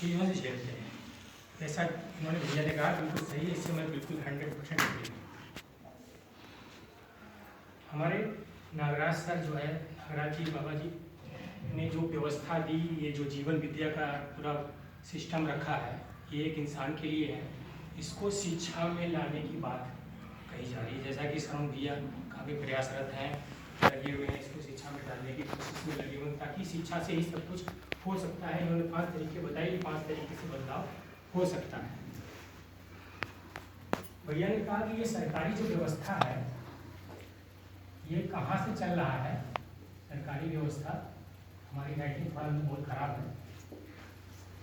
चीज़ों से झेलते हैं। जैसा उन्होंने भैया ने कहा बिल्कुल सही है, इससे मैं बिल्कुल 100% एग्री हूँ। हमारे नागराज सर जो है, नागराज जी बाबा जी ने जो व्यवस्था दी, ये जो जीवन विद्या का पूरा सिस्टम रखा है, ये एक इंसान के लिए है। इसको शिक्षा में लाने की बात कही जा रही है, जैसा कि शरण भैया काफ़ी प्रयासरत हैं, लगे हुए हैं, इसको शिक्षा में डालने की कोशिश में लगे हुए हैं, ताकि शिक्षा से ही सब कुछ हो सकता है। इन्होंने 5 तरीके बताए, 5 तरीके से बदलाव हो सकता है। भैया ने कहा कि ये सरकारी जो व्यवस्था है, ये कहाँ से चल रहा है। सरकारी व्यवस्था, हमारी राइटिंग थोड़ा बहुत खराब है,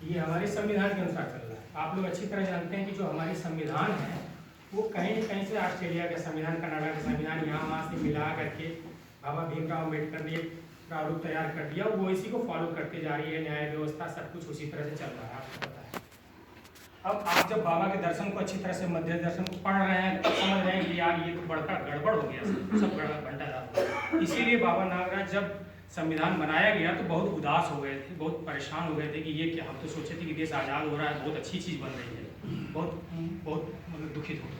ये हमारे संविधान के अनुसार चल रहा है। आप लोग अच्छी तरह जानते हैं कि जो हमारे संविधान है वो कहीं न कहीं से ऑस्ट्रेलिया का संविधान, कनाडा का संविधान, यहाँ वहाँ से मिला करके बाबा भीमराव अम्बेडकर ने प्रारूप तैयार कर दिया, वो इसी को फॉलो करते जा रही है। न्याय व्यवस्था सब कुछ उसी तरह से चल रहा है, आपको पता है। अब आप जब बाबा के दर्शन को अच्छी तरह से, मध्य दर्शन को पढ़ रहे हैं, तब समझ रहे हैं कि यार ये तो बड़का गड़बड़ हो गया, सब गड़बड़ घंटा। इसीलिए बाबा नागराज जब संविधान बनाया गया तो बहुत उदास हो गए थे, बहुत परेशान हो गए थे कि ये क्या, हम तो सोचे थे कि देश आज़ाद हो रहा है, बहुत अच्छी चीज़ बन रही है, बहुत मतलब दुखित हो गए।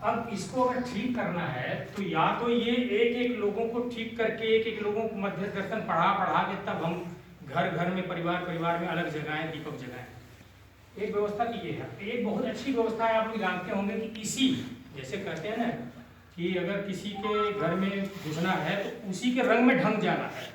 अब इसको अगर ठीक करना है तो या तो ये एक एक लोगों को ठीक करके, एक एक लोगों को मध्य दर्शन पढ़ा के तब हम घर घर में, परिवार परिवार में अलग जगहें, दीपक जगहें। एक व्यवस्था की ये है, एक बहुत अच्छी व्यवस्था है। आप लोग जानते होंगे कि इसी, जैसे कहते हैं ना कि अगर किसी के घर में घुसना है तो उसी के रंग में ढंग जाना है,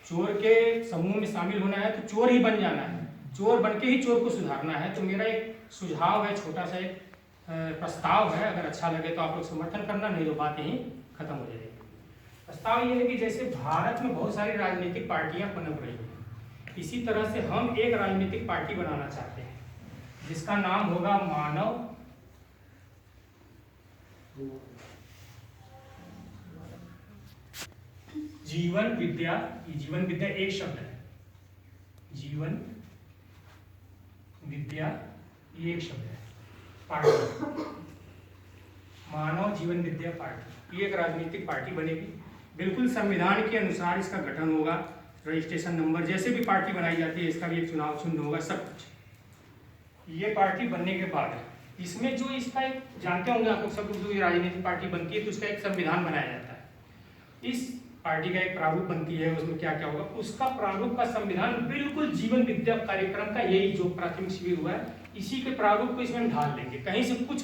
चोर के समूह में शामिल होना है तो चोर ही बन जाना है, चोर बन के ही चोर को सुधारना है। तो मेरा एक सुझाव है, छोटा सा एक प्रस्ताव है, अगर अच्छा लगे तो आप लोग समर्थन करना, नहीं तो बात यहीं खत्म हो जाएगी। प्रस्ताव ये है कि जैसे भारत में बहुत सारी राजनीतिक पार्टियां पनप रही हैं, इसी तरह से हम एक राजनीतिक पार्टी बनाना चाहते हैं जिसका नाम होगा मानव जीवन विद्या। जीवन विद्या एक शब्द है, जीवन विद्या ये एक शब्द है, पार्टी, मानव जीवन विद्या पार्टी। ये एक राजनीतिक पार्टी बनेगी, बिल्कुल संविधान के अनुसार इसका गठन होगा, रजिस्ट्रेशन नंबर, जैसे भी पार्टी बनाई जाती है इसका भी एक चुनाव चिन्ह होगा, सब कुछ। ये पार्टी बनने के बाद इसमें जो इसका एक, जानते होंगे आप लोग सब लोग, जो राजनीतिक पार्टी बनती है तो उसका एक संविधान बनाया जाता है। इस पार्टी का एक प्रारूप बनती है, उसमें क्या क्या होगा, उसका प्रारूप का संविधान बिल्कुल जीवन विद्या कार्यक्रम का, यही जो प्राथमिक शिविर हुआ है, इसी के प्रारूप को इसमें ढाल लेंगे, कहीं से कुछ